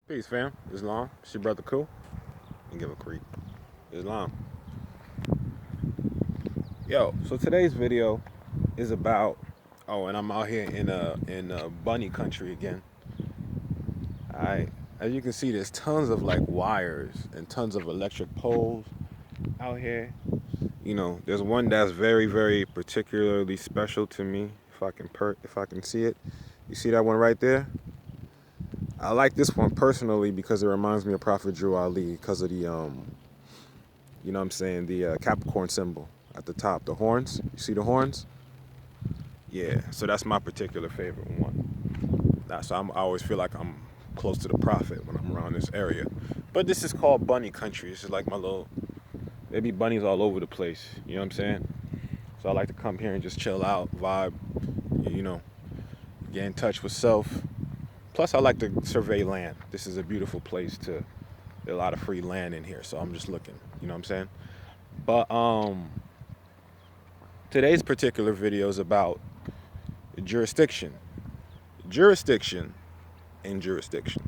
Peace, fam. Islam. It's your brother Cool. And give a creep. Islam. Yo, so today's video is about and I'm out here in bunny country again. Alright. As you can see, there's tons of like wires and tons of electric poles out here. There's one that's very, very particularly special to me. If I can see it. You see that one right there? I like this one personally because it reminds me of Prophet Drew Ali because of the you know what I'm saying, the Capricorn symbol at the top, the horns. You see the horns? Yeah, so that's my particular favorite one. I always feel like I'm close to the Prophet when I'm around this area. But this is called bunny country. It's just like there be bunnies all over the place. You know what I'm saying? So I like to come here and just chill out, vibe, you know, get in touch with self. Plus, I like to survey land. This is a beautiful place there's a lot of free land in here, so I'm just looking. You know what I'm saying? But today's particular video is about jurisdiction, jurisdiction, and jurisdiction.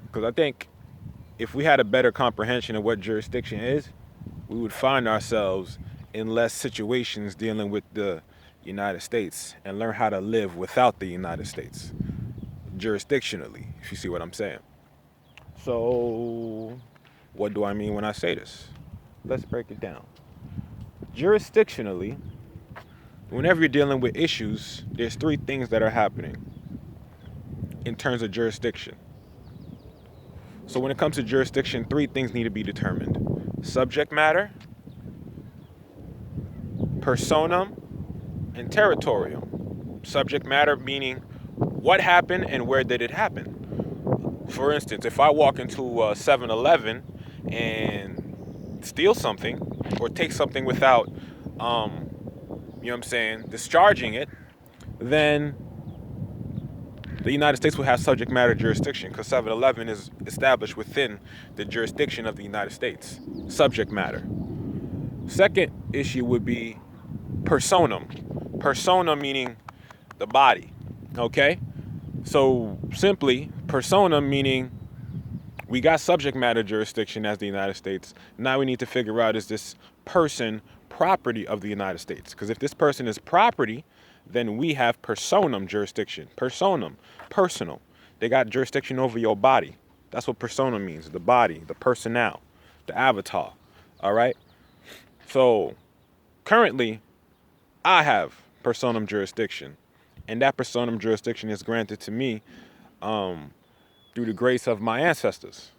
Because I think if we had a better comprehension of what jurisdiction is, we would find ourselves in less situations dealing with the United States and learn how to live without the United States, jurisdictionally, if you see what I'm saying. So, what do I mean when I say this? Let's break it down. Jurisdictionally, whenever you're dealing with issues, there's three things that are happening in terms of jurisdiction. So when it comes to jurisdiction, three things need to be determined: subject matter, personam, and territorium. Subject matter meaning what happened and where did it happen. For instance, if I walk into a 7-Eleven and steal something or take something without, you know what I'm saying, discharging it, then the United States will have subject matter jurisdiction because 7-Eleven is established within the jurisdiction of the United States. Subject matter. Second issue would be personam. Persona meaning the body, okay? So simply, persona meaning we got subject matter jurisdiction as the United States. Now we need to figure out, is this person property of the United States? Because if this person is property, then we have personam jurisdiction. Personam, personal. They got jurisdiction over your body. That's what persona means, the body, the personnel, the avatar, all right? So currently, I have personam jurisdiction. And that personam jurisdiction is granted to me through the grace of my ancestors.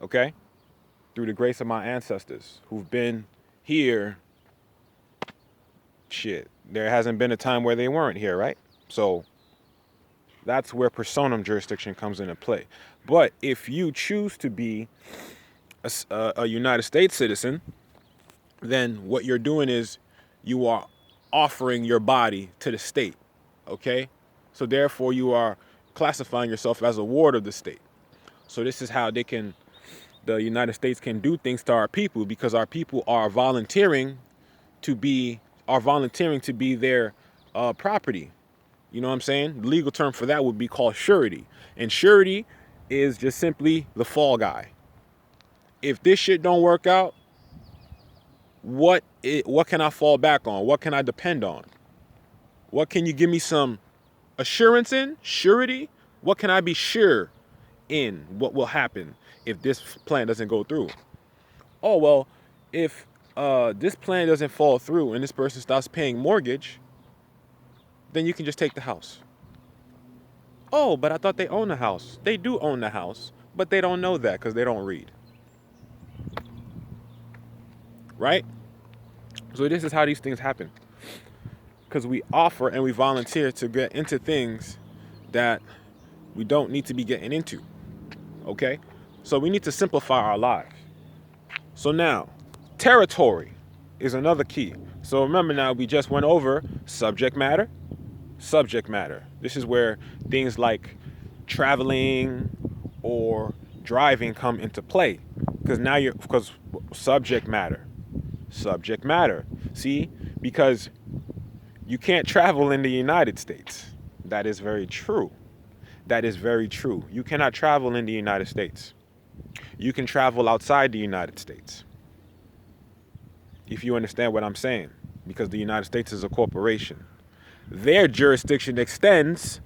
Okay? Through the grace of my ancestors who've been here. Shit. There hasn't been a time where they weren't here, right? So that's where personam jurisdiction comes into play. But if you choose to be a United States citizen, then what you're doing is you are offering your body to the state, okay? So therefore you are classifying yourself as a ward of the state. So this is how the United States can do things to our people, because our people are volunteering to be their property. You know what I'm saying? The legal term for that would be called surety. And surety is just simply the fall guy. If this shit don't work out, what can I fall back on? What can I depend on? What can you give me some assurance in? Surety? What can I be sure in? What will happen if this plan doesn't go through? Oh, well, if this plan doesn't fall through and this person stops paying mortgage, then you can just take the house. Oh, but I thought they own the house. They do own the house, but they don't know that because they don't read. Right? So this is how these things happen. Because we offer and we volunteer to get into things that we don't need to be getting into. Okay? So we need to simplify our lives. So now, territory is another key. So remember now, we just went over subject matter. Subject matter. This is where things like traveling or driving come into play. Because subject matter. Subject matter. See? Because you can't travel in the United States. That is very true. that is very true. You cannot travel in the United States. You can travel outside the United States, if you understand what I'm saying, because the United States is a corporation. Their jurisdiction extends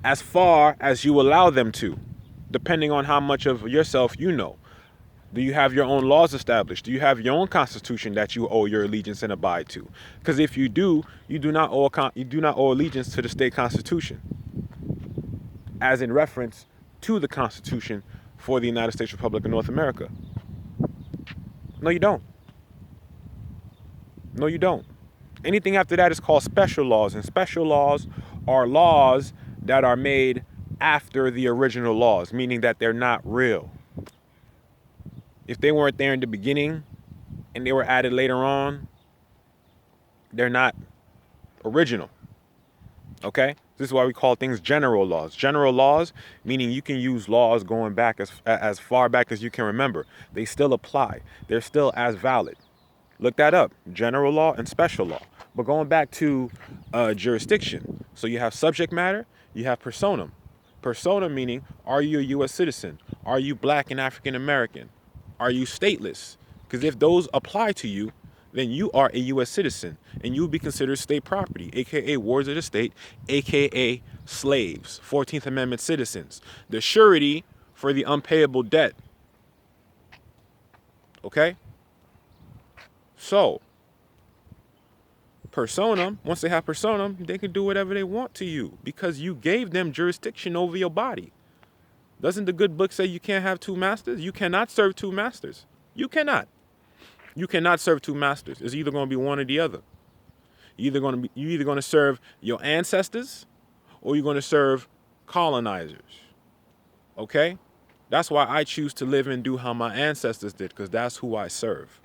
as far as you allow them to, depending on how much of yourself you know. Do you have your own laws established? Do you have your own constitution that you owe your allegiance and abide to? Because if you do, you do not owe allegiance to the state constitution, as in reference to the Constitution for the United States Republic of North America. No, you don't. No, you don't. Anything after that is called special laws, and special laws are laws that are made after the original laws, meaning that they're not real. If they weren't there in the beginning and they were added later on, they're not original. Okay? This is why we call things general laws. General laws, meaning you can use laws going back as far back as you can remember. They still apply. They're still as valid. Look that up. General law and special law. But going back to jurisdiction. So you have subject matter, you have personam. Persona meaning, are you a U.S. citizen? Are you black and African American? Are you stateless? Because if those apply to you, then you are a U.S. citizen and you will be considered state property, aka wards of the state, aka slaves, 14th Amendment citizens, the surety for the unpayable debt. Okay? So, personam, once they have personam, they can do whatever they want to you because you gave them jurisdiction over your body. Doesn't the good book say you can't have two masters? You cannot serve two masters. You cannot. You cannot serve two masters. It's either going to be one or the other. You're either going to serve your ancestors or you're going to serve colonizers. Okay? That's why I choose to live and do how my ancestors did, because that's who I serve.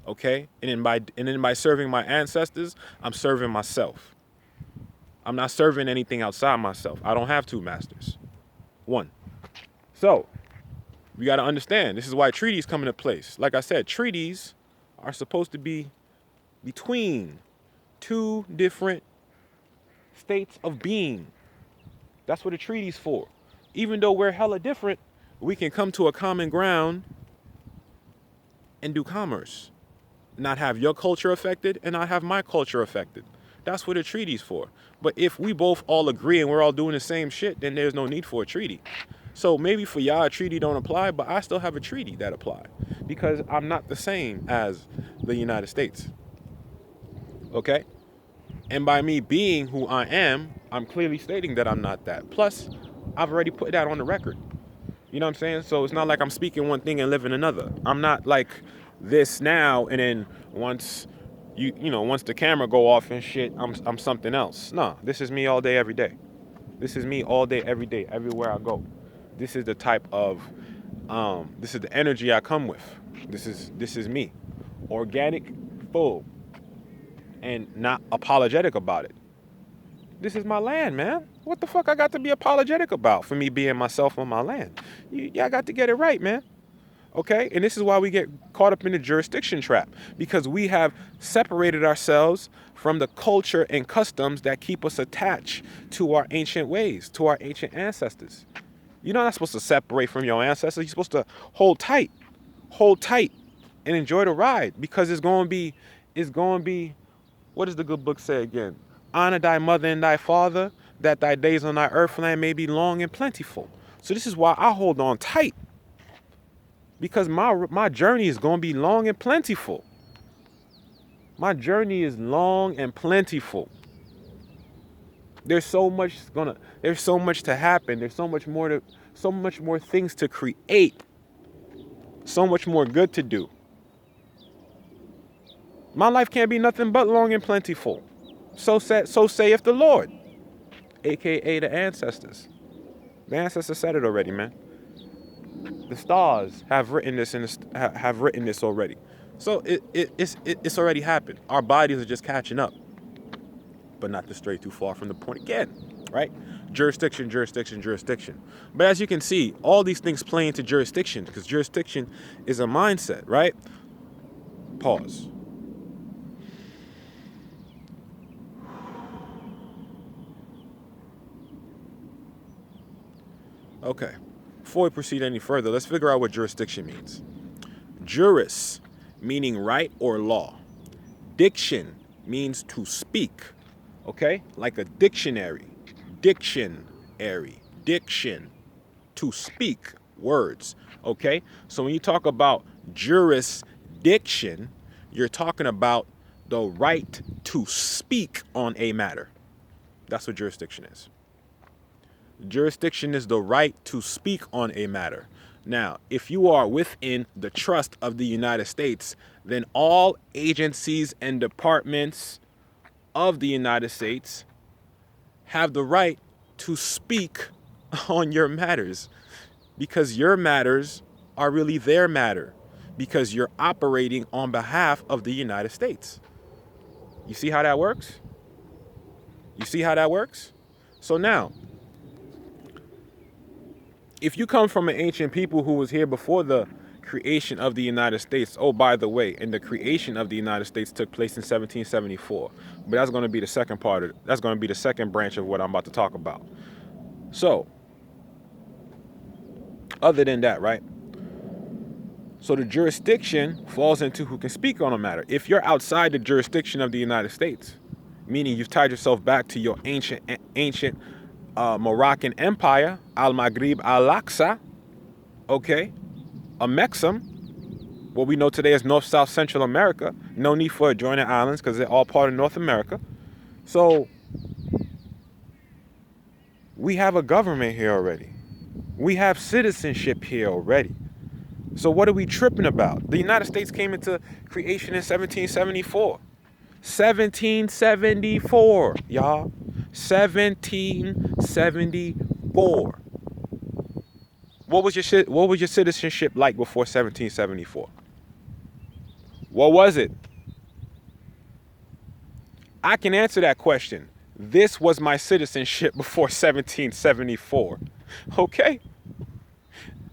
Okay? And then by serving my ancestors, I'm serving myself. I'm not serving anything outside myself. I don't have two masters. One. So, we got to understand, this is why treaties come into place. Like I said, treaties are supposed to be between two different states of being. That's what a treaty's for. Even though we're hella different, we can come to a common ground and do commerce. Not have your culture affected and not have my culture affected. That's what a treaty's for. But if we both all agree and we're all doing the same shit, then there's no need for a treaty. So maybe for y'all a treaty don't apply, but I still have a treaty that apply because I'm not the same as the United States. Okay? And by me being who I am, I'm clearly stating that I'm not that. Plus, I've already put that on the record. You know what I'm saying? So it's not like I'm speaking one thing and living another. I'm not like this now and then once once the camera go off and shit, I'm something else. No, this is me all day every day. This is me all day every day everywhere I go. This is the type of this is the energy I come with. This is me. Organic, full, and not apologetic about it. This is my land, man. What the fuck I got to be apologetic about for me being myself on my land? Y'all got to get it right, man. Okay? And this is why we get caught up in the jurisdiction trap, because we have separated ourselves from the culture and customs that keep us attached to our ancient ways, to our ancient ancestors. You're not supposed to separate from your ancestors. You're supposed to hold tight, and enjoy the ride, because it's going to be, what does the good book say again? Honor thy mother and thy father, that thy days on thy earthland may be long and plentiful. So this is why I hold on tight, because my journey is going to be long and plentiful. My journey is long and plentiful. There's so much to happen. There's so much more things to create. So much more good to do. My life can't be nothing but long and plentiful. So saith the Lord, aka the ancestors. The ancestors said it already, man. The stars have written this have written this already. So it's already happened. Our bodies are just catching up, but not to stray too far from the point again, right? Jurisdiction. But as you can see, all these things play into jurisdiction, because jurisdiction is a mindset, right? Pause. Okay. Before we proceed any further, let's figure out what jurisdiction means. Juris, meaning right or law. Diction means to speak. Okay? Like a dictionary. Dictionary. Diction. To speak words. Okay? So when you talk about jurisdiction, you're talking about the right to speak on a matter. That's what jurisdiction is. Jurisdiction is the right to speak on a matter. Now, if you are within the trust of the United States, then all agencies and departments of the United States have the right to speak on your matters, because your matters are really their matter, because you're operating on behalf of the United States. You see how that works? You see how that works? So now, if you come from an ancient people who was here before the creation of the United States, oh, by the way, and the creation of the United States took place in 1774, but that's going to be the second part of it. That's going to be the second branch of what I'm about to talk about. So, other than that, right? So the jurisdiction falls into who can speak on a matter. If you're outside the jurisdiction of the United States, meaning you've tied yourself back to your ancient Moroccan Empire, Al-Maghrib Al-Aqsa, okay, a Mexam, what we know today as North, South, Central America. No need for adjoining islands because they're all part of North America. So we have a government here already. We have citizenship here already. So what are we tripping about? The United States came into creation in 1774. 1774, y'all. 1774. What was your citizenship like before 1774? What was it? I can answer that question. This was my citizenship before 1774. Okay?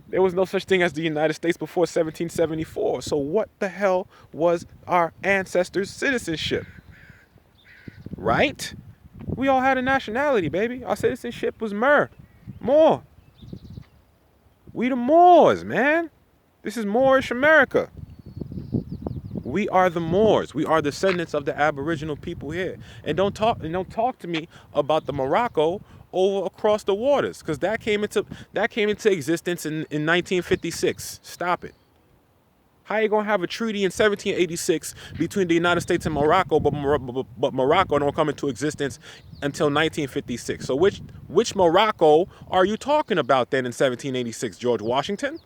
There was no such thing as the United States before 1774. So what the hell was our ancestors' citizenship? Right? We all had a nationality, baby. Our citizenship was Moor. We the Moors, man. This is Moorish America. We are the Moors. We are descendants of the Aboriginal people here. And don't talk to me about the Morocco over across the waters, because that came into existence in 1956. Stop it. How you gonna have a treaty in 1786 between the United States and Morocco, but Morocco don't come into existence until 1956? So which Morocco are you talking about then in 1786? George Washington?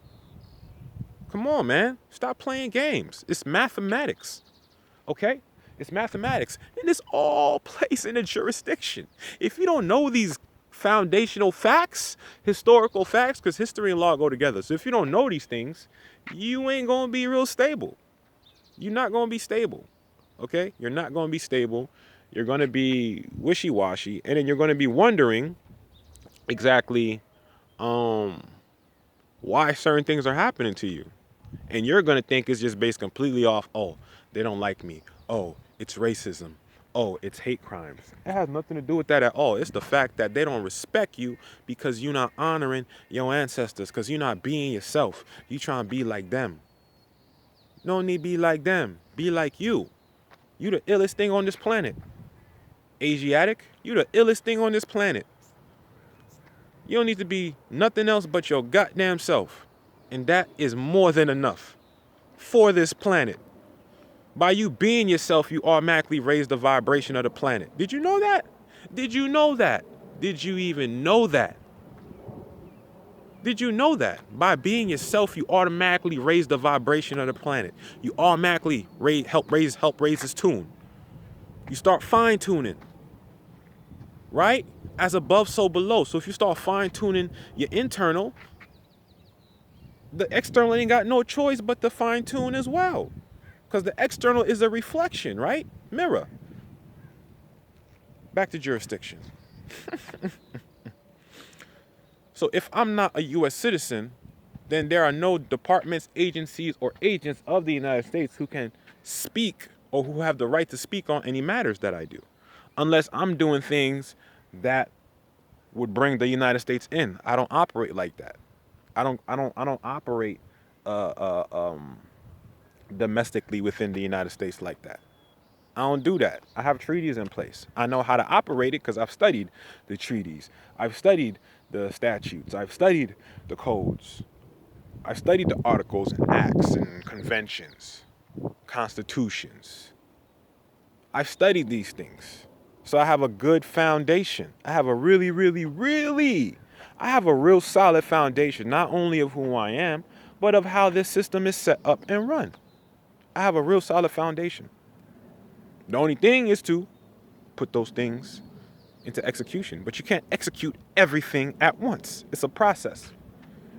Come on, man. Stop playing games. It's mathematics. Okay? It's mathematics. And it's all placed in a jurisdiction. If you don't know these foundational facts, historical facts, because history and law go together. So if you don't know these things, you ain't going to be real stable. You're not going to be stable. Okay? You're not going to be stable. You're going to be wishy-washy. And then you're going to be wondering exactly why certain things are happening to you. And you're going to think it's just based completely off, oh, they don't like me. Oh, it's racism. Oh, it's hate crimes. It has nothing to do with that at all. It's the fact that they don't respect you because you're not honoring your ancestors, because you're not being yourself. You trying to be like them. No need to be like them. Be like you. You the illest thing on this planet. Asiatic, you the illest thing on this planet. You don't need to be nothing else but your goddamn self. And that is more than enough for this planet. By you being yourself, you automatically raise the vibration of the planet. Did you know that? Did you know that? Did you even know that? Did you know that? By being yourself, you automatically raise the vibration of the planet. You automatically help raise its tune. You start fine-tuning. Right? As above, so below. So if you start fine-tuning your internal, the external ain't got no choice but to fine-tune as well. Because the external is a reflection, right? Mirror. Back to jurisdiction. So if I'm not a U.S. citizen, then there are no departments, agencies, or agents of the United States who can speak or who have the right to speak on any matters that I do. Unless I'm doing things that would bring the United States in. I don't operate like that. I don't operate uh, uh, um, domestically within the United States like that. I don't do that. I have treaties in place. I know how to operate it because I've studied the treaties. I've studied the statutes. I've studied the codes. I've studied the articles and acts and conventions, constitutions. I've studied these things. So I have a good foundation. I have a I have a real solid foundation, not only of who I am, but of how this system is set up and run. I have a real solid foundation. The only thing is to put those things into execution. But you can't execute everything at once. It's a process,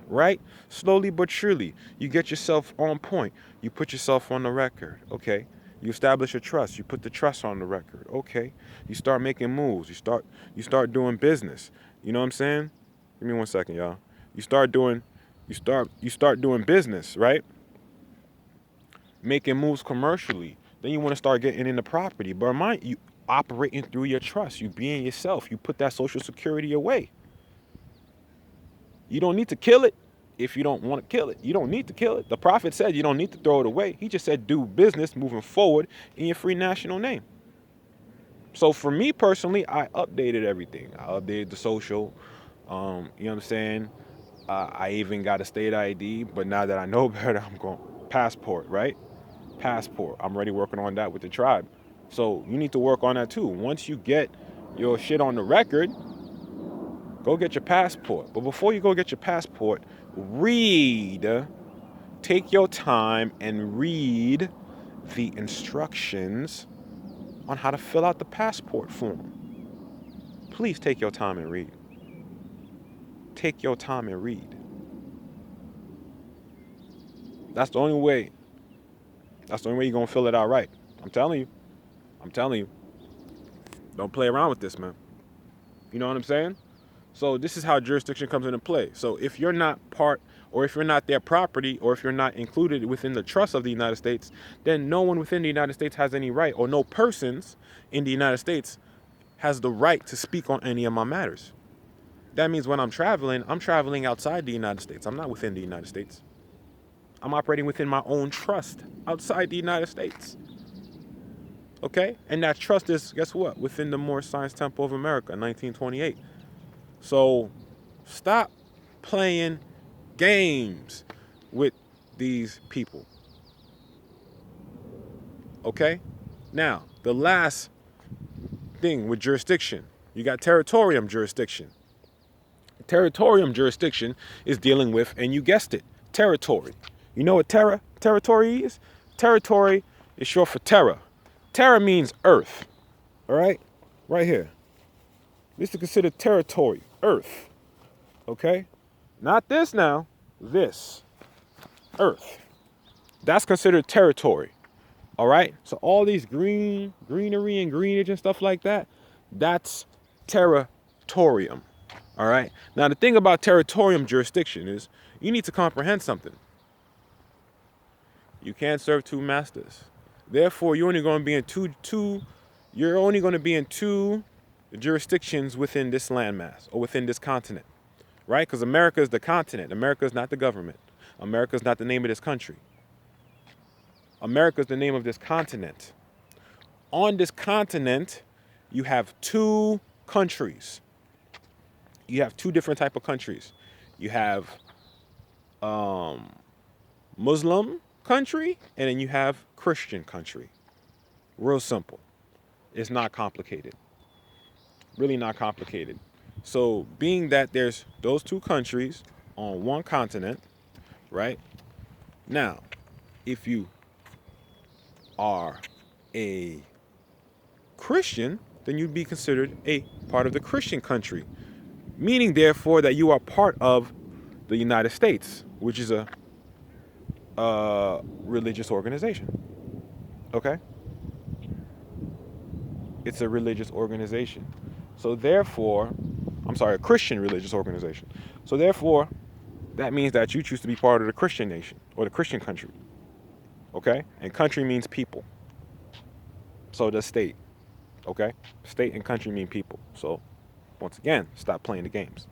right? Slowly but surely, you get yourself on point. You put yourself on the record, okay? You establish a trust. You put the trust on the record, okay? You start making moves. You start doing business. You know what I'm saying? Give me 1 second, y'all. You start doing business, right? Making moves commercially. Then you want to start getting into property. But mind you, operating through your trust. You being yourself. You put that social security away. You don't need to kill it if you don't want to kill it. You don't need to kill it. The prophet said you don't need to throw it away. He just said do business moving forward in your free national name. So for me personally, I updated everything. I updated the social. You know what I'm saying? I even got a state ID. But now that I know better, I'm going passport, right? Passport. I'm already working on that with the tribe. So you need to work on that too. Once you get your shit on the record, go get your passport. But before you go get your passport, read. Take your time and read the instructions on how to fill out the passport form. Please take your time and read. Take your time and read. That's the only way. That's the only way you're going to fill it out right. I'm telling you. Don't play around with this, man. You know what I'm saying? So this is how jurisdiction comes into play. So if you're not part, or if you're not their property, or if you're not included within the trust of the United States, then no one within the United States has any right, or no persons in the United States has the right to speak on any of my matters. That means when I'm traveling outside the United States. I'm not within the United States. I'm operating within my own trust outside the United States. Okay? And that trust is, guess what? Within the Moorish Science Temple of America, 1928. So stop playing games with these people. Okay? Now, the last thing with jurisdiction, you got territorium jurisdiction. Territorium jurisdiction is dealing with, and you guessed it, territory. You know what territory is? Territory is short for terra. Terra means earth. All right? Right here. This is considered territory, earth. Okay? Not this now. This. Earth. That's considered territory. All right? So all these greenery and greenage and stuff like that, that's territorium. All right? Now the thing about territorium jurisdiction is you need to comprehend something. You can't serve two masters. Therefore, you're only going to be in two jurisdictions within this landmass or within this continent, right? Because America is the continent. America is not the government. America is not the name of this country. America is the name of this continent. On this continent, you have two countries. You have two different type of countries. You have Muslim country, and then you have Christian country. Real simple. It's not complicated. Really not complicated. So being that there's those two countries on one continent, right? Now, if you are a Christian, then you'd be considered a part of the Christian country. Meaning, therefore, that you are part of the United States, which is a religious organization. Okay? It's a religious organization. So therefore, a Christian religious organization. So therefore, that means that you choose to be part of the Christian nation or the Christian country. Okay? And country means people. So does state. Okay? State and country mean people. So Once again, stop playing the games.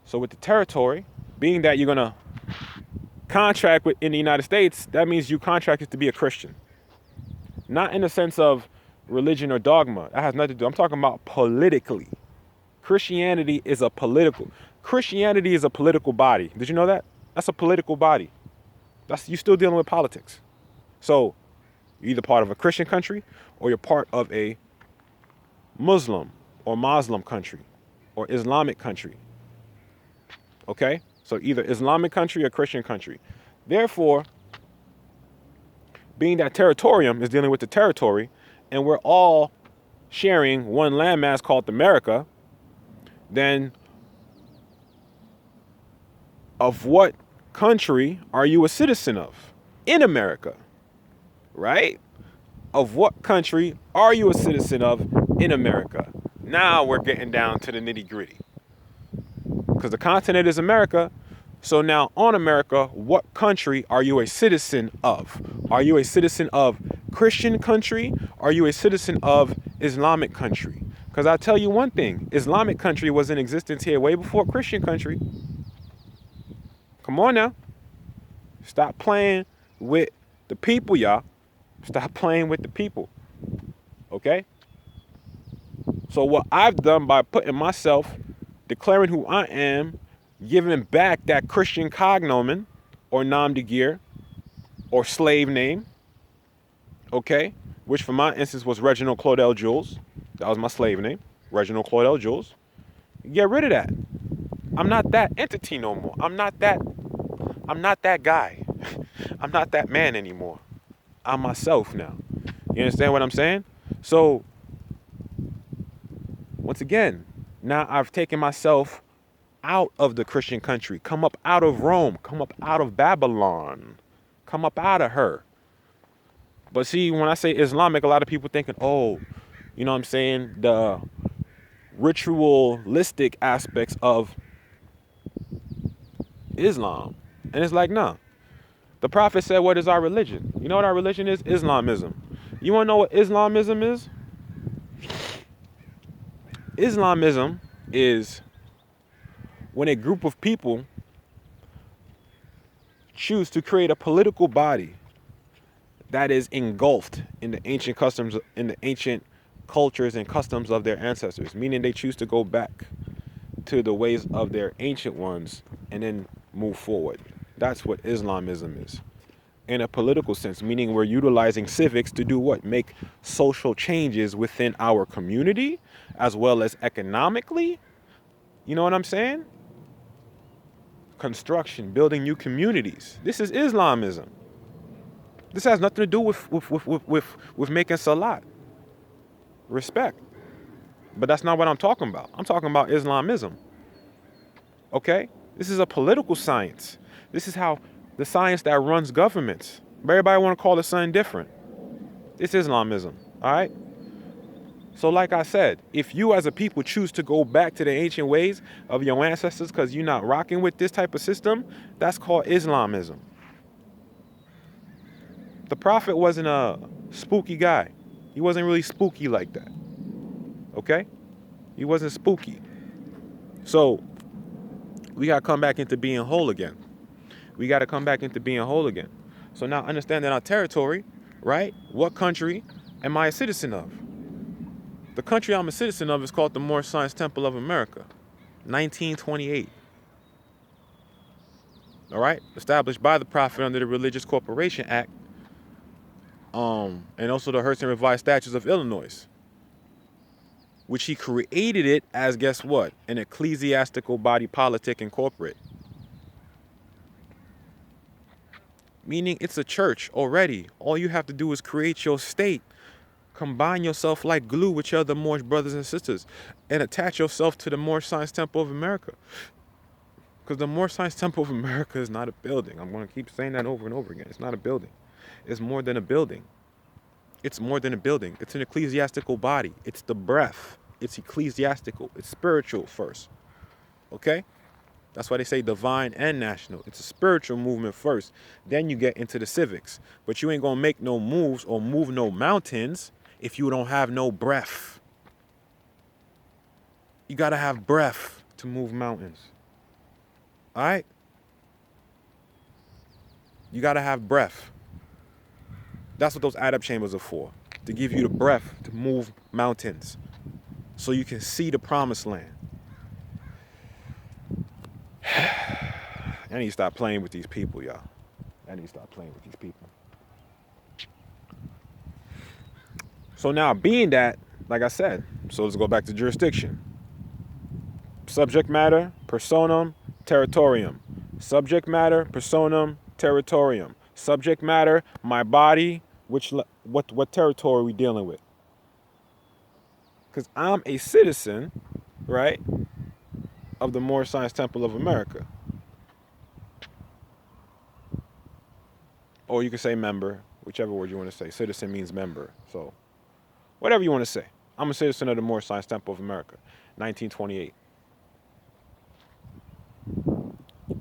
So with the territory, being that you're going to contract in the United States, that means you contracted to be a Christian. Not in the sense of religion or dogma. That has nothing to do. I'm talking about politically. Christianity is a political body. Did you know that? That's a political body. You're still dealing with politics. So you're either part of a Christian country or you're part of a Muslim country or Islamic country. Okay? So either Islamic country or Christian country. Therefore, being that territorium is dealing with the territory, and we're all sharing one landmass called America, then of what country are you a citizen of in America? Right? Of what country are you a citizen of in America? Now we're getting down to the nitty gritty. Because the continent is America. So now on America, what country are you a citizen of? Are you a citizen of Christian country? Are you a citizen of Islamic country? Because I'll tell you one thing. Islamic country was in existence here way before Christian country. Come on now. Stop playing with the people, y'all. Stop playing with the people. Okay? So what I've done by putting myself, declaring who I am, giving back that Christian cognomen or nom de guerre or slave name, okay, which for my instance was Reginald Claudel Jules. That was my slave name, Reginald Claudel Jules. Get rid of that. I'm not that entity no more. I'm not that guy. I'm not that man anymore. I'm myself now. You understand what I'm saying? So, once again, now I've taken myself out of the Christian country, come up out of Rome, come up out of Babylon, come up out of her. But see, when I say Islamic, a lot of people thinking, oh, you know what I'm saying, the ritualistic aspects of Islam. And it's like, nah. The Prophet said, what is our religion? You know what our religion is? Islamism. You want to know what Islamism is? Islamism is when a group of people choose to create a political body that is engulfed in the ancient customs, in the ancient cultures and customs of their ancestors, meaning they choose to go back to the ways of their ancient ones and then move forward. That's what Islamism is. In a political sense, meaning we're utilizing civics to do what? Make social changes within our community as well as economically. You know what I'm saying? Construction, building new communities. This is Islamism. This has nothing to do with making salat. Respect. But that's not what I'm talking about. I'm talking about Islamism. Okay? This is a political science. This is how the science that runs governments. Everybody want to call it something different. It's Islamism. All right? So like I said, if you as a people choose to go back to the ancient ways of your ancestors because you're not rocking with this type of system, that's called Islamism. The Prophet wasn't a spooky guy. He wasn't really spooky like that. Okay? He wasn't spooky. So we got to come back into being whole again. We got to come back into being whole again. So now understand that our territory, right? What country am I a citizen of? The country I'm a citizen of is called the Moorish Science Temple of America, 1928. All right? Established by the Prophet under the Religious Corporation Act, and also the Hertz and Revised Statutes of Illinois, which he created it as, guess what? An ecclesiastical body politic and corporate. Meaning it's a church already. All you have to do is create your state. Combine yourself like glue with your other Moorish brothers and sisters and attach yourself to the Moorish Science Temple of America. Because the Moorish Science Temple of America is not a building. I'm going to keep saying that over and over again. It's not a building. It's more than a building. It's more than a building. It's an ecclesiastical body. It's the breath. It's ecclesiastical. It's spiritual first. Okay? That's why they say divine and national. It's a spiritual movement first. Then you get into the civics. But you ain't going to make no moves or move no mountains if you don't have no breath. You got to have breath to move mountains. All right? You got to have breath. That's what those adept chambers are for, to give you the breath to move mountains so you can see the promised land. I need to stop playing with these people, y'all. I need to stop playing with these people. So now, being that, like I said, so let's go back to jurisdiction. Subject matter, personam, territorium. Subject matter, personam, territorium. Subject matter, my body, what territory are we dealing with? Because I'm a citizen, right, of the Moorish Science Temple of America. Or you can say member, whichever word you want to say. Citizen means member. So whatever you want to say. I'm a citizen of the Moorish Science Temple of America, 1928.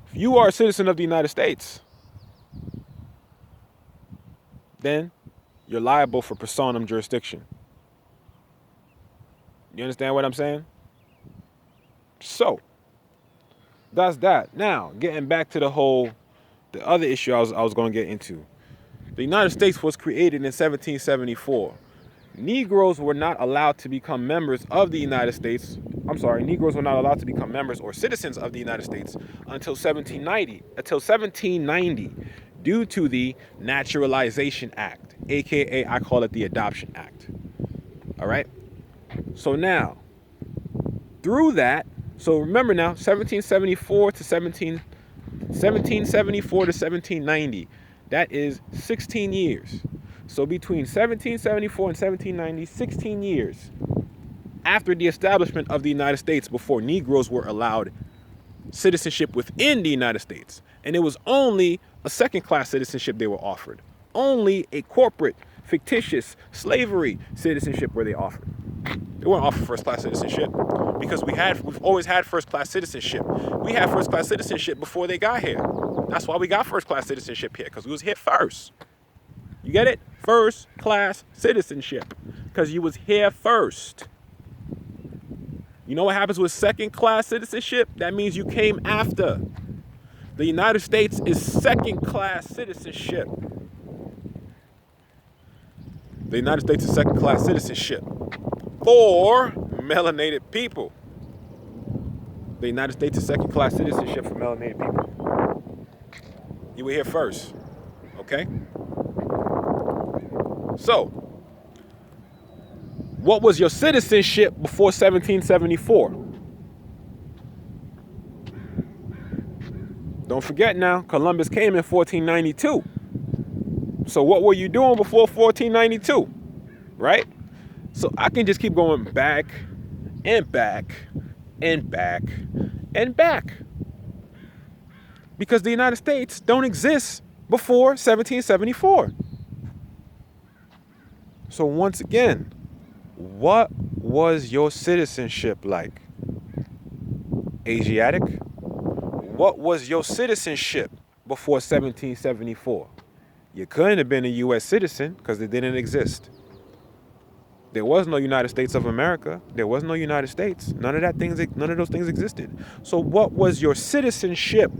If you are a citizen of the United States, then you're liable for personam jurisdiction. You understand what I'm saying? So, that's that. Now, getting back to the other issue I was going to get into. The United States was created in 1774. Negroes were not allowed to become members of the United States. I'm sorry, Negroes were not allowed to become members or citizens of the United States until 1790, due to the Naturalization Act, aka I call it the Adoption Act. All right? So now, through that, so remember now, 1774 to 1790, that is 16 years. So between 1774 and 1790, 16 years after the establishment of the United States, before Negroes were allowed citizenship within the United States. And it was only a second-class citizenship they were offered. Only a corporate, fictitious slavery citizenship were they offered. They weren't offered first-class citizenship because we've always had first-class citizenship. We had first-class citizenship before they got here. That's why we got first-class citizenship here, because we was here first. You get it? First-class citizenship, because you was here first. You know what happens with second-class citizenship? That means you came after. The United States is second-class citizenship. The United States is second-class citizenship for melanated people. The United States is second-class citizenship for melanated people. You were here first, okay? So, what was your citizenship before 1774? Don't forget now, Columbus came in 1492. So what were you doing before 1492? Right? So I can just keep going back and back and back and back. Because the United States don't exist before 1774. So once again, what was your citizenship like? Asiatic? What was your citizenship before 1774? You couldn't have been a U.S. citizen because it didn't exist. There was no United States of America. There was no United States. None of those things existed. So what was your citizenship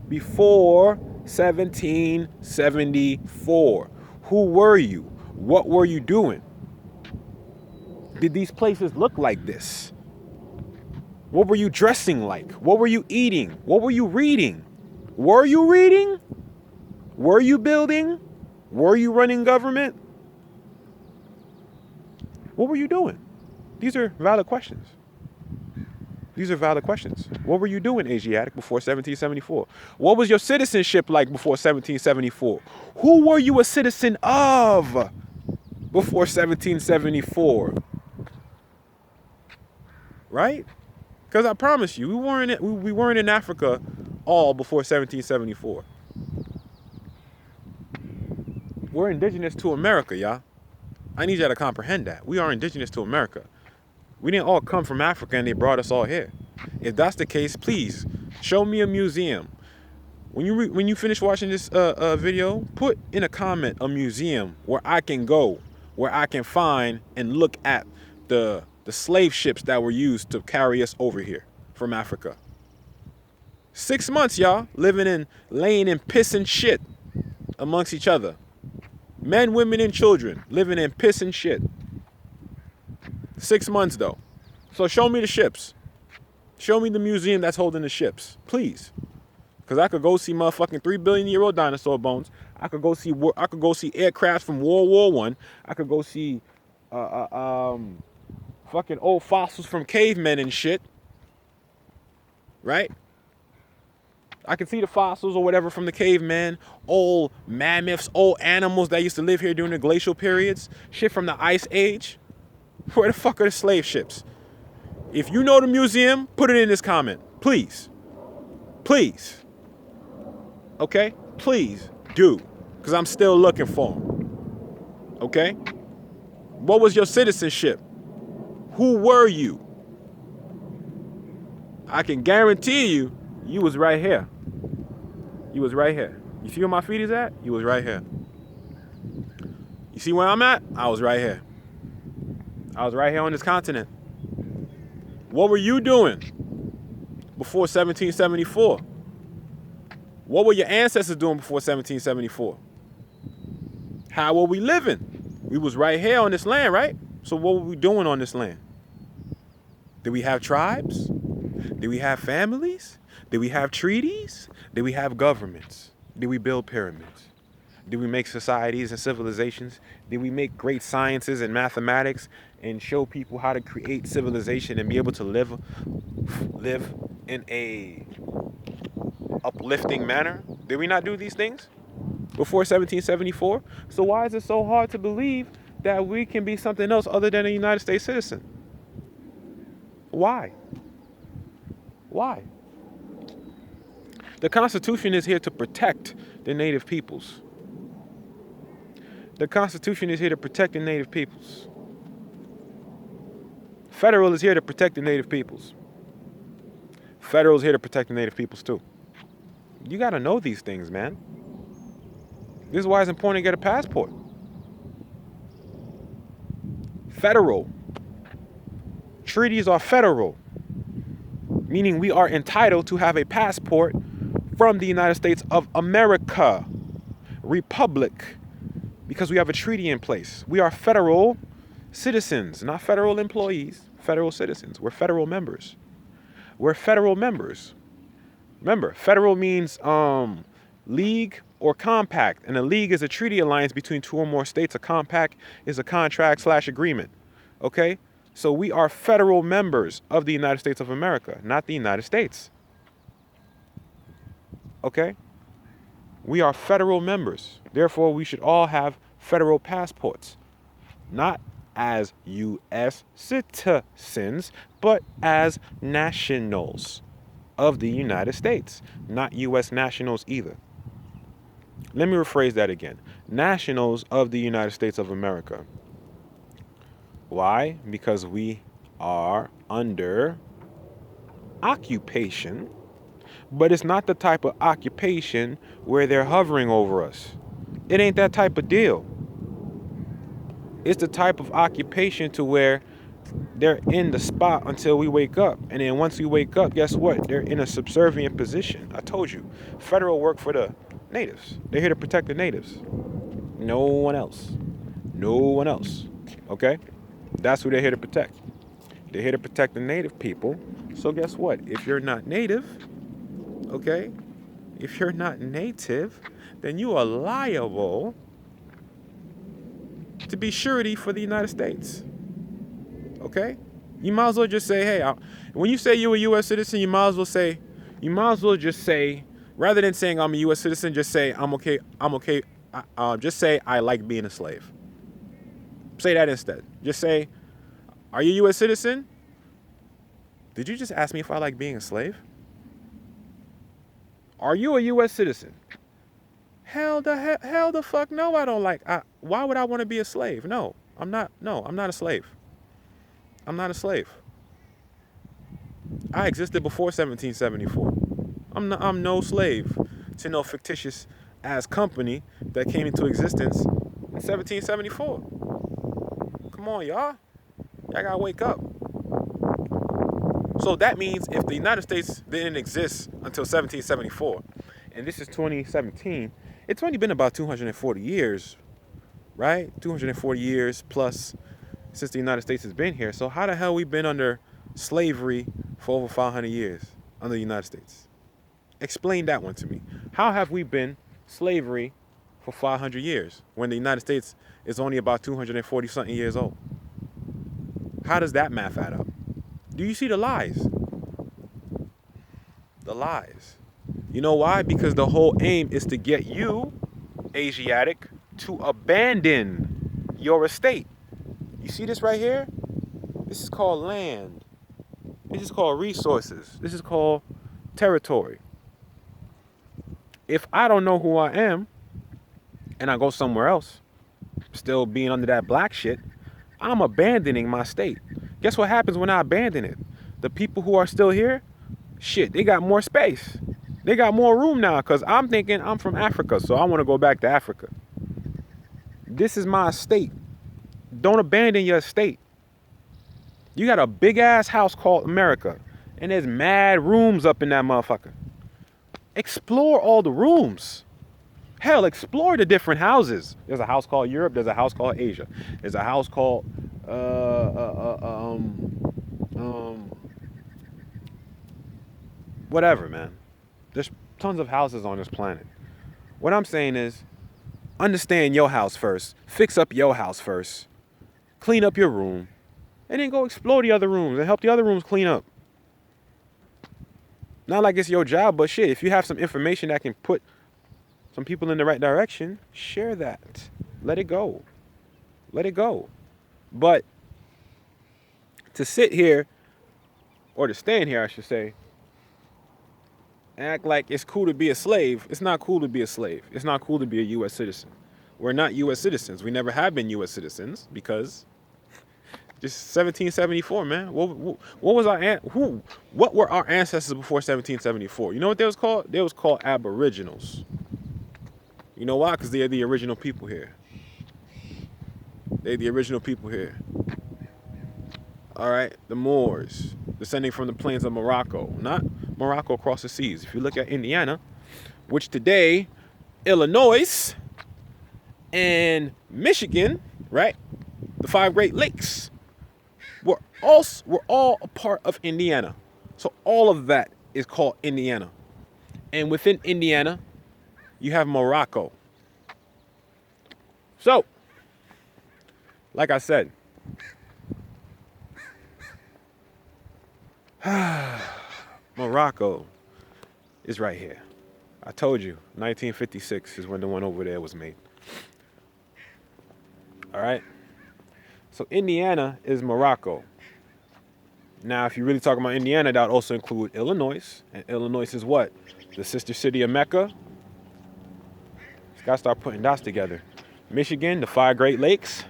before 1774? Who were you? What were you doing? Did these places look like this? What were you dressing like? What were you eating? What were you reading? Were you reading? Were you building? Were you running government? What were you doing? These are valid questions. These are valid questions. What were you doing, Asiatic, before 1774? What was your citizenship like before 1774? Who were you a citizen of before 1774? Right? Because I promise you, we weren't in Africa all before 1774. We're indigenous to America, y'all. I need y'all to comprehend that. We are indigenous to America. We didn't all come from Africa and they brought us all here. If that's the case, please show me a museum. When you finish watching this video, put in a comment a museum where I can go, where I can find and look at the The slave ships that were used to carry us over here from Africa. 6 months, y'all, laying in piss and shit amongst each other. Men, women, and children living in piss and shit. 6 months, though. So show me the ships. Show me the museum that's holding the ships, please. Because I could go see motherfucking 3 billion-year-old dinosaur bones. I could go see aircrafts from World War One. I could go see fucking old fossils from cavemen and shit. Right? I can see the fossils or whatever from the cavemen, old mammoths, old animals that used to live here during the glacial periods, shit from the Ice Age. Where the fuck are the slave ships? If you know the museum, put it in this comment, please. Please. Okay? Please do, because I'm still looking for them. Okay? What was your citizenship? Who were you? I can guarantee you was right here. You was right here. You see where my feet is at? You was right here. You see where I'm at? I was right here. I was right here on this continent. What were you doing before 1774? What were your ancestors doing before 1774? How were we living? We was right here on this land, right? So what were we doing on this land? Did we have tribes? Did we have families? Did we have treaties? Did we have governments? Did we build pyramids? Did we make societies and civilizations? Did we make great sciences and mathematics and show people how to create civilization and be able to live in a uplifting manner? Did we not do these things before 1774? So why is it so hard to believe that we can be something else other than a United States citizen? Why? Why? The Constitution is here to protect the native peoples. The Constitution is here to protect the native peoples. Federal is here to protect the native peoples. Federal is here to protect the native peoples too. You got to know these things, man. This is why it's important to get a passport. Federal. Treaties are federal, meaning we are entitled to have a passport from the United States of America, Republic, because we have a treaty in place. We are federal citizens, not federal employees, federal citizens. We're federal members. We're federal members. Remember, federal means league or compact, and a league is a treaty alliance between two or more states. A compact is a contract/agreement. Okay? So we are federal members of the United States of America, not the United States. Okay? We are federal members. Therefore, we should all have federal passports. Not as U.S. citizens, but as nationals of the United States. Not U.S. nationals either. Let me rephrase that again. Nationals of the United States of America. Why? Because we are under occupation, but it's not the type of occupation where they're hovering over us. It ain't that type of deal. It's the type of occupation to where they're in the spot until we wake up. And then once we wake up, guess what? They're in a subservient position. I told you, federal work for the natives. They're here to protect the natives. No one else. No one else. Okay? That's who they're here to protect. They're here to protect the native people. So guess what? If you're not native, okay? If you're not native, then you are liable to be surety for the United States. Okay? You might as well just say, hey, when you say you're a U.S. citizen, you might as well just say, rather than saying I'm a U.S. citizen, just say I'm okay. Just say I like being a slave. Say that instead. Just say, are you a U.S. citizen? Did you just ask me if I like being a slave? Are you a U.S. citizen? Hell the fuck no, I don't like. Why would I want to be a slave? No, I'm not. No, I'm not a slave. I'm not a slave. I existed before 1774. I'm no slave to no fictitious ass company that came into existence in 1774. Come on, y'all. Y'all gotta wake up. So that means if the United States didn't exist until 1774, and this is 2017, it's only been about 240 years, right? 240 years plus since the United States has been here. So how the hell we been under slavery for over 500 years under the United States? Explain that one to me. How have we been slavery for 500 years when the United States is only about 240 something years old? How does that math add up? Do you see the lies? The lies. You know why? Because the whole aim is to get you, Asiatic, to abandon your estate. You see this right here? This is called land. This is called resources. This is called territory. If I don't know who I am and I go somewhere else, still being under that black shit, I'm abandoning my state. Guess what happens when I abandon it? The people who are still here, shit, they got more space. They got more room now because I'm thinking I'm from Africa, so I want to go back to Africa. This is my estate. Don't abandon your estate. You got a big ass house called America, and there's mad rooms up in that motherfucker. Explore all the rooms. Hell, explore the different houses. There's a house called Europe. There's a house called Asia. There's a house called whatever, man. There's tons of houses on this planet. What I'm saying is, understand your house first. Fix up your house first. Clean up your room. And then go explore the other rooms and help the other rooms clean up. Not like it's your job, but shit, if you have some information that can put some people in the right direction, share that. Let it go. Let it go. But to sit here, or to stand here, I should say, and act like it's cool to be a slave, it's not cool to be a slave. It's not cool to be a U.S. citizen. We're not U.S. citizens. We never have been U.S. citizens because just 1774, man. What was what were our ancestors before 1774? You know what they was called? They was called Aboriginals. You know why? Because they're the original people here. They're the original people here. All right, the Moors, descending from the plains of Morocco, not Morocco across the seas. If you look at Indiana, which today, Illinois and Michigan, right, the 5 Great Lakes, we're all a part of Indiana. So all of that is called Indiana. And within Indiana, you have Morocco. So, like I said, Morocco is right here. I told you, 1956 is when the one over there was made. All right? So Indiana is Morocco. Now, if you're really talking about Indiana, that would also include Illinois. And Illinois is what? The sister city of Mecca. Just got to start putting dots together. Michigan, the 5 Great Lakes.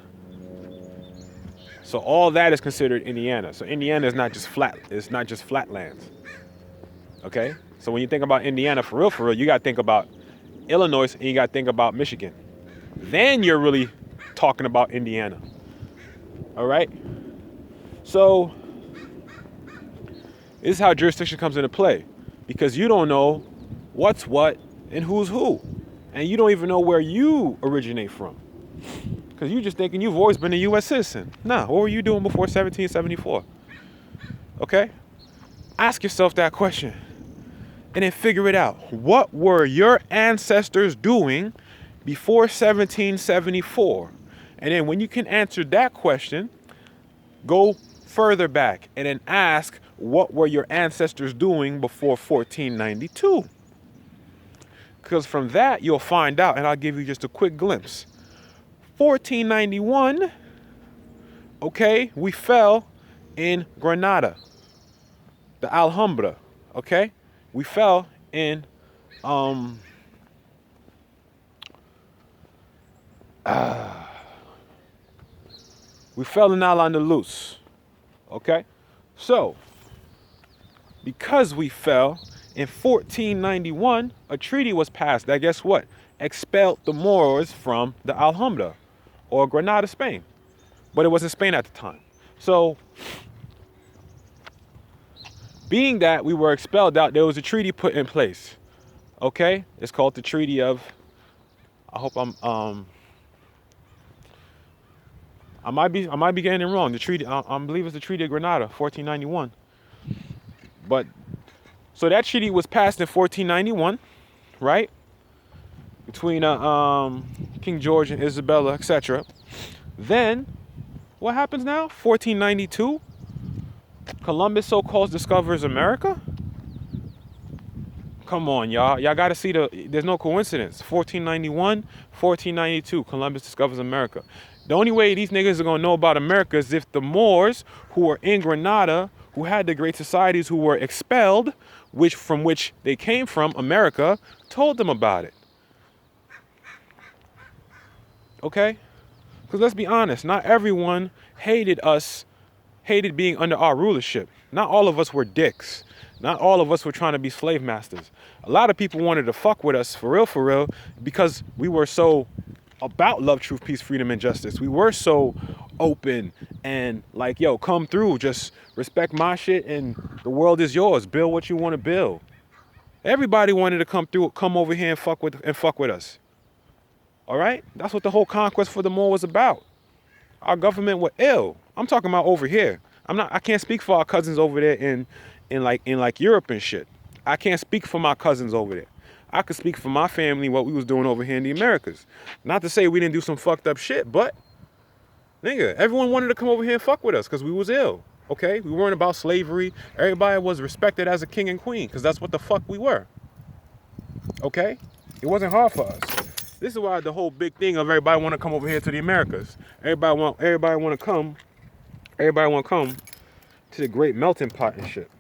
So all that is considered Indiana. So Indiana is not just flat. It's not just flatlands. Okay? So when you think about Indiana, for real, you got to think about Illinois and you got to think about Michigan. Then you're really talking about Indiana. All right? So this is how jurisdiction comes into play. Because you don't know what's what and who's who. And you don't even know where you originate from. Because you just thinking you've always been a U.S. citizen. Nah, what were you doing before 1774? Okay? Ask yourself that question. And then figure it out. What were your ancestors doing before 1774? And then when you can answer that question, go further back and then ask, what were your ancestors doing before 1492? Because from that, you'll find out, and I'll give you just a quick glimpse. 1491, okay, we fell in Granada, the Alhambra, okay? We fell in, we fell in Al-Andalus, okay? So, because we fell, in 1491, a treaty was passed that, guess what? Expelled the Moors from the Alhambra, or Granada, Spain. But it wasn't Spain at the time. So, Being that we were expelled out, there was a treaty put in place. Okay? It's called the Treaty of, I hope I might be getting it wrong. The treaty, I believe it's the Treaty of Granada, 1491. But so that treaty was passed in 1491, right? Between King George and Isabella, etc. Then what happens now? 1492, Columbus so-called discovers America. Come on, y'all. Y'all got to see there's no coincidence. 1491, 1492, Columbus discovers America. The only way these niggas are going to know about America is if the Moors who were in Granada, who had the great societies, who were expelled, from which they came from, America, told them about it. Okay? Because let's be honest, not everyone hated being under our rulership. Not all of us were dicks. Not all of us were trying to be slave masters. A lot of people wanted to fuck with us for real, because we were so about love, truth, peace, freedom, and justice. We were so open and like, yo, come through, just respect my shit and the world is yours. Build what you want to build. Everybody wanted to come through, come over here and fuck with us. All right? That's what the whole conquest for the Moor was about. Our government were ill. I'm talking about over here. I can't speak for our cousins over there in Europe and shit. I can't speak for my cousins over there. I could speak for my family, what we was doing over here in the Americas. Not to say we didn't do some fucked up shit, but nigga, everyone wanted to come over here and fuck with us because we was ill. Okay? We weren't about slavery. Everybody was respected as a king and queen because that's what the fuck we were. Okay? It wasn't hard for us. This is why the whole big thing of everybody want to come over here to the Americas. Everybody want to come to the great melting pot and shit.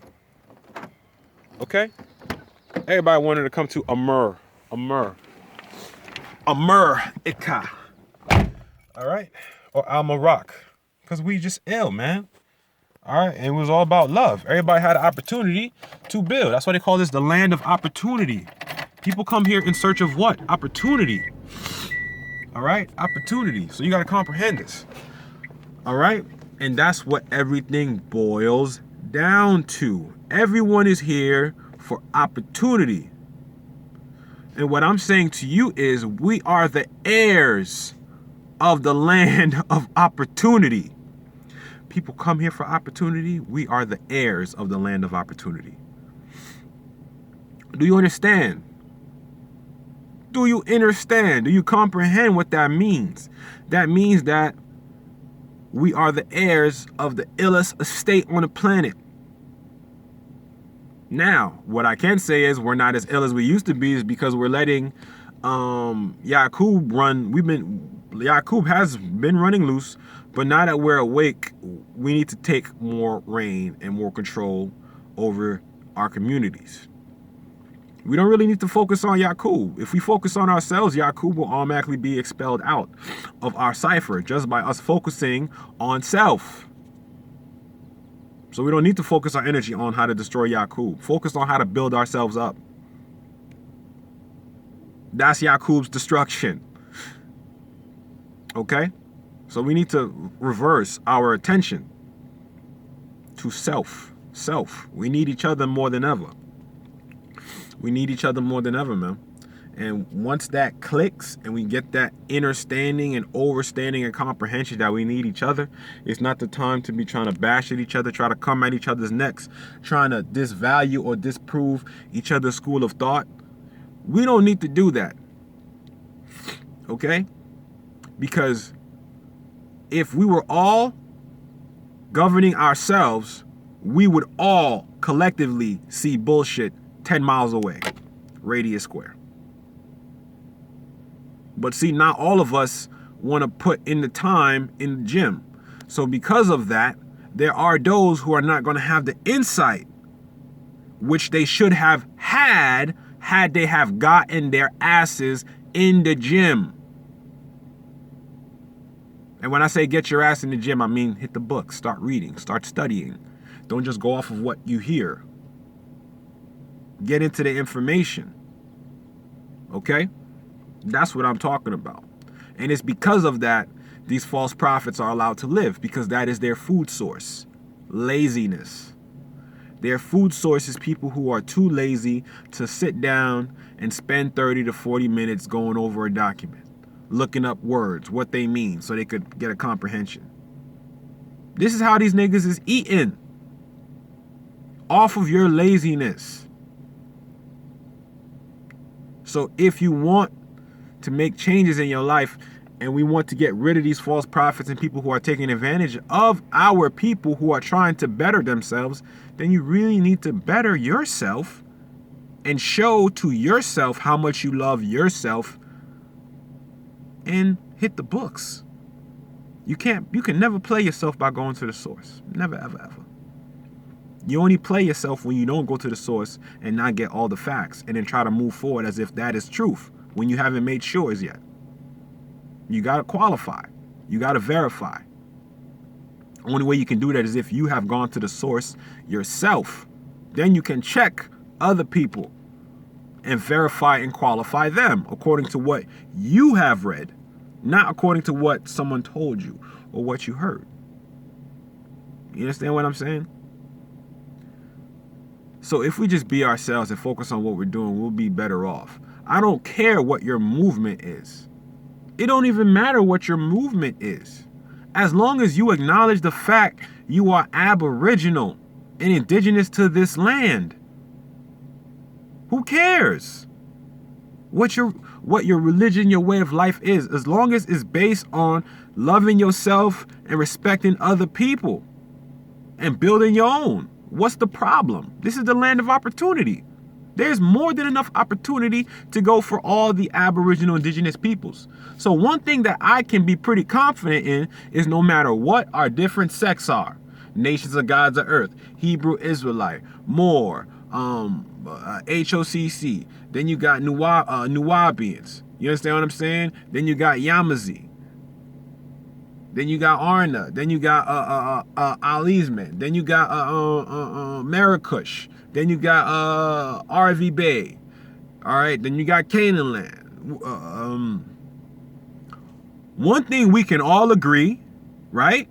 Okay? Everybody wanted to come to America. All right? Or Almarak. Because we just ill, man. All right? And it was all about love. Everybody had an opportunity to build. That's why they call this the land of opportunity. People come here in search of what? Opportunity. All right? Opportunity. So you got to comprehend this. All right? And that's what everything boils down to. Everyone is here for opportunity. And what I'm saying to you is we are the heirs of the land of opportunity. People come here for opportunity. We are the heirs of the land of opportunity. Do you understand? Do you understand? Do you comprehend what that means? That means that we are the heirs of the illest estate on the planet. Now, what I can say is we're not as ill as we used to be is because we're letting Yaqub run. Yaqub has been running loose, but now that we're awake, we need to take more reign and more control over our communities. We don't really need to focus on Yaqub. If we focus on ourselves, Yaqub will automatically be expelled out of our cipher just by us focusing on self. So we don't need to focus our energy on how to destroy Yaqub. Focus on how to build ourselves up. That's Yaqub's destruction. Okay? So we need to reverse our attention to self. Self. We need each other more than ever. We need each other more than ever, man. And once that clicks and we get that understanding and overstanding and comprehension that we need each other, it's not the time to be trying to bash at each other, try to come at each other's necks, trying to disvalue or disprove each other's school of thought. We don't need to do that. Okay? Because if we were all governing ourselves, we would all collectively see bullshit 10 miles away, radius square. But see, not all of us want to put in the time in the gym. So because of that, there are those who are not going to have the insight, which they should have had they have gotten their asses in the gym. And when I say get your ass in the gym, I mean hit the books, start reading, start studying. Don't just go off of what you hear. Get into the information. Okay? That's what I'm talking about. And it's because of that these false prophets are allowed to live, because that is their food source. Laziness. Their food source is people who are too lazy to sit down and spend 30 to 40 minutes going over a document, looking up words, what they mean, so they could get a comprehension. This is how these niggas is eating. Off of your laziness. So if you want to make changes in your life, and we want to get rid of these false prophets and people who are taking advantage of our people who are trying to better themselves, then you really need to better yourself and show to yourself how much you love yourself and hit the books. You can never play yourself by going to the source. Never, ever, ever. You only play yourself when you don't go to the source and not get all the facts and then try to move forward as if that is truth when you haven't made sure yet. You got to qualify. You got to verify. Only way you can do that is if you have gone to the source yourself. Then you can check other people and verify and qualify them according to what you have read, not according to what someone told you or what you heard. You understand what I'm saying? So if we just be ourselves and focus on what we're doing, we'll be better off. I don't care what your movement is. It don't even matter what your movement is. As long as you acknowledge the fact you are aboriginal and indigenous to this land. Who cares what your religion, your way of life is, as long as it's based on loving yourself and respecting other people and building your own. What's the problem? This is the land of opportunity. There's more than enough opportunity to go for all the aboriginal indigenous peoples. So one thing that I can be pretty confident in is no matter what our different sects are, nations of gods of earth, Hebrew Israelite, Moor, HOCC, then you got Nuwabians. You understand what I'm saying? Then you got Yamazi. Then you got Arna. Then you got Alizman. Then you got Marrakush. Then you got RV Bay. All right. Then you got Canaan land. One thing we can all agree, right,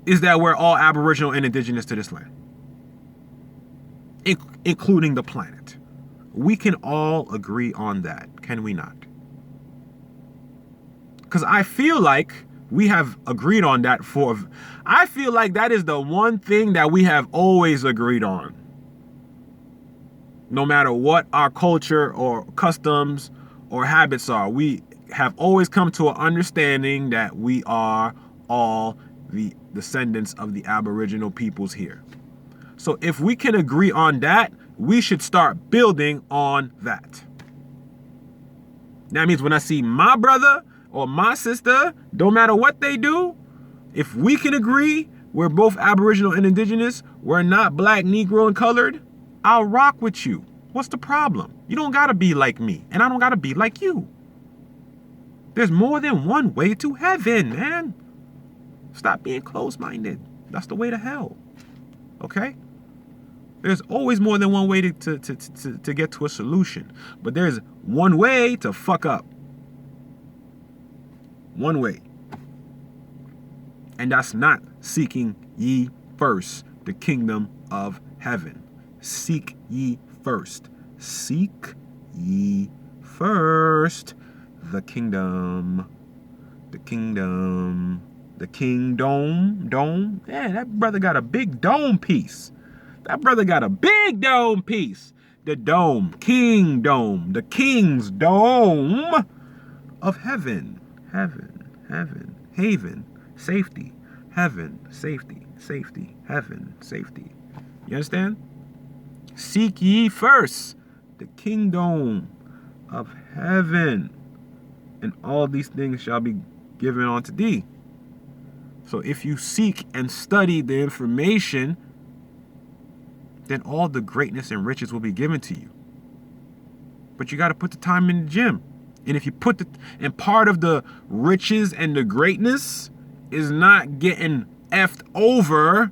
is that we're all aboriginal and indigenous to this land, including the planet. We can all agree on that, can we not? Because I feel like we have agreed on that I feel like that is the one thing that we have always agreed on. No matter what our culture or customs or habits are, we have always come to an understanding that we are all the descendants of the aboriginal peoples here. So if we can agree on that, we should start building on that. That means when I see my brother or my sister, don't matter what they do, if we can agree we're both aboriginal and indigenous, we're not black, Negro, and colored, I'll rock with you. What's the problem? You don't gotta be like me, and I don't gotta be like you. There's more than one way to heaven, man. Stop being closed-minded. That's the way to hell. Okay? There's always more than one way to get to a solution. But there's one way to fuck up. One way. And that's not seeking ye first the kingdom of heaven. Seek ye first. Seek ye first the kingdom. The kingdom. The kingdom. Dome. Yeah, that brother got a big dome piece. That brother got a big dome piece. The dome. King dome. The king's dome of heaven. Heaven. Heaven. Haven. Safety. Heaven. Safety. Safety. Heaven. Safety. You understand? Seek ye first the kingdom of heaven, and all these things shall be given unto thee. So if you seek and study the information, then all the greatness and riches will be given to you. But you got to put the time in the gym. And if you and part of the riches and the greatness is not getting effed over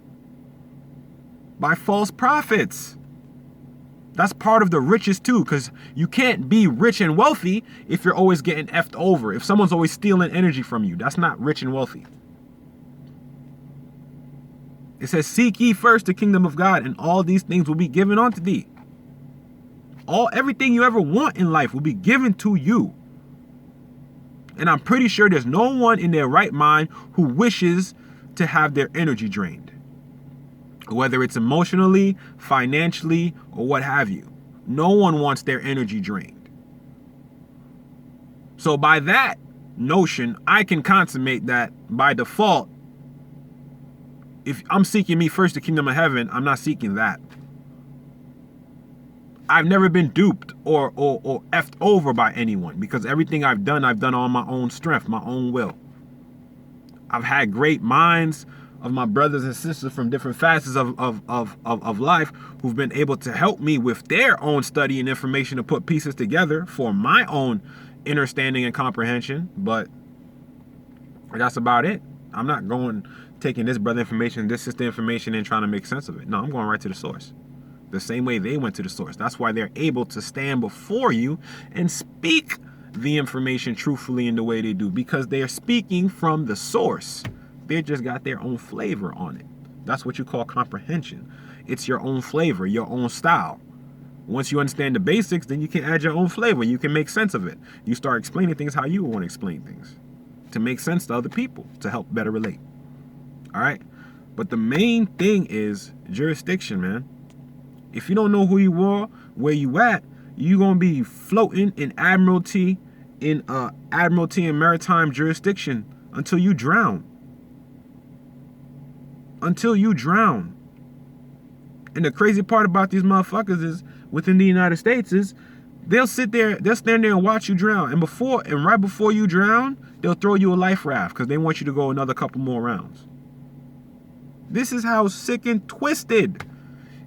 by false prophets. That's part of the riches too, because you can't be rich and wealthy if you're always getting effed over. If someone's always stealing energy from you, that's not rich and wealthy. It says, seek ye first the kingdom of God, and all these things will be given unto thee. Everything you ever want in life will be given to you. And I'm pretty sure there's no one in their right mind who wishes to have their energy drained. Whether it's emotionally, financially, or what have you. No one wants their energy drained. So by that notion, I can consummate that by default, if I'm seeking me first the kingdom of heaven, I'm not seeking that. I've never been duped or effed over by anyone, because everything I've done on my own strength, my own will. I've had great minds of my brothers and sisters from different facets of life who've been able to help me with their own study and information to put pieces together for my own understanding and comprehension. But that's about it. I'm not taking this brother information, this sister information, and trying to make sense of it. No, I'm going right to the source. The same way they went to the source. That's why they're able to stand before you and speak the information truthfully in the way they do, because they're speaking from the source. They just got their own flavor on it. That's what you call comprehension. It's your own flavor, your own style. Once you understand the basics, then you can add your own flavor. You can make sense of it. You start explaining things how you want to explain things, to make sense to other people, to help better relate. All right? But the main thing is jurisdiction, man. If you don't know who you are, where you at, you're going to be floating in admiralty and maritime jurisdiction until you drown. Until you drown. And the crazy part about these motherfuckers is, within the United States, is they'll stand there and watch you drown. And right before you drown, they'll throw you a life raft because they want you to go another couple more rounds. This is how sick and twisted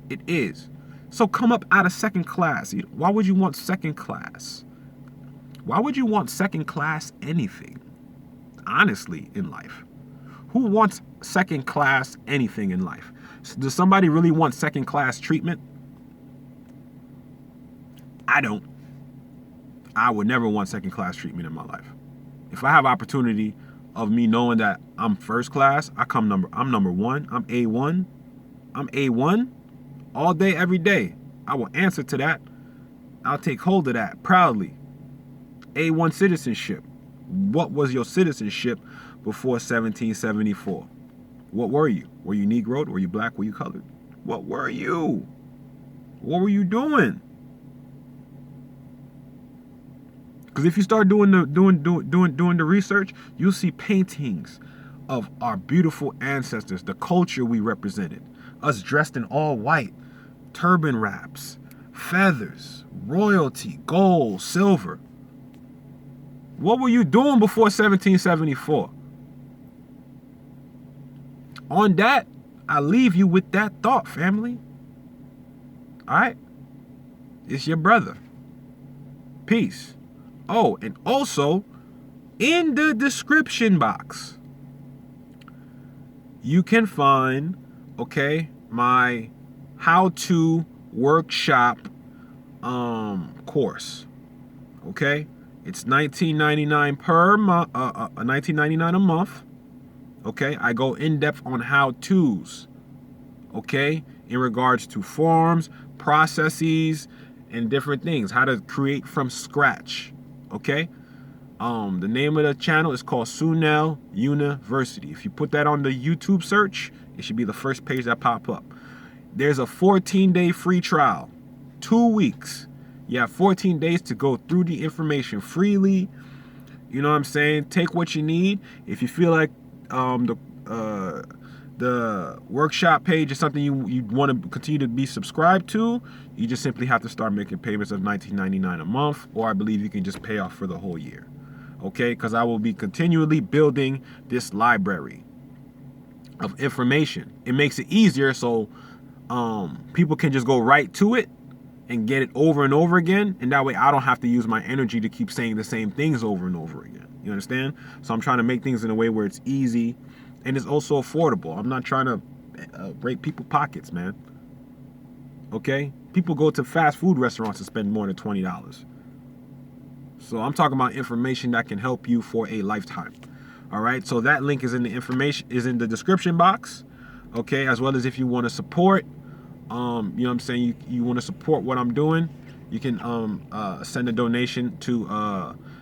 it is. So come up out of second class. Why would you want second class? Why would you want second class anything? Honestly, in life. Who wants second class anything in life? Does somebody really want second class treatment? I don't. I would never want second class treatment in my life. If I have opportunity of me knowing that I'm first class, I'm number one, I'm A1. I'm A1 all day, every day. I will answer to that. I'll take hold of that proudly. A1 citizenship. What was your citizenship before 1774? What were you? Were you Negro? Were you black? Were you colored? What were you? What were you doing? Because if you start doing the research, you'll see paintings of our beautiful ancestors, the culture we represented. Us dressed in all white, turban wraps, feathers, royalty, gold, silver. What were you doing before 1774? On that, I leave you with that thought, family. All right? It's your brother. Peace. Oh, and also, in the description box, you can find, my how-to workshop course. Okay? It's $19.99 per month, $19.99 a month. Okay? I go in depth on how-tos. Okay? In regards to forms, processes, and different things. How to create from scratch. Okay? The name of the channel is called Sunel University. If you put that on the YouTube search, it should be the first page that pop up. There's a 14-day free trial. 2 weeks. You have 14 days to go through the information freely. You know what I'm saying? Take what you need. If you feel like the workshop page is something you want to continue to be subscribed to, you just simply have to start making payments of $19.99 a month, or I believe you can just pay off for the whole year. Okay? Because I will be continually building this library of information. It makes it easier so people can just go right to it and get it over and over again, and that way I don't have to use my energy to keep saying the same things over and over again. You understand? So I'm trying to make things in a way where it's easy and it's also affordable. I'm not trying to break people's pockets, man. Okay? People go to fast food restaurants and spend more than $20. So I'm talking about information that can help you for a lifetime. All right? So that link is in the description box. Okay, as well as if you want to support, you know what I'm saying, you want to support what I'm doing, you can send a donation to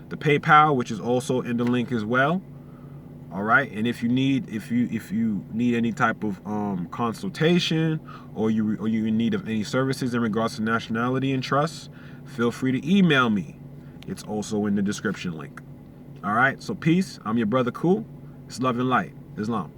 the PayPal, which is also in the link as well. All right, and if you need any type of consultation, or you in need of any services in regards to nationality and trust, feel free to email me. It's also in the description link. All right, so peace. I'm your brother Cool. It's love and light. Islam.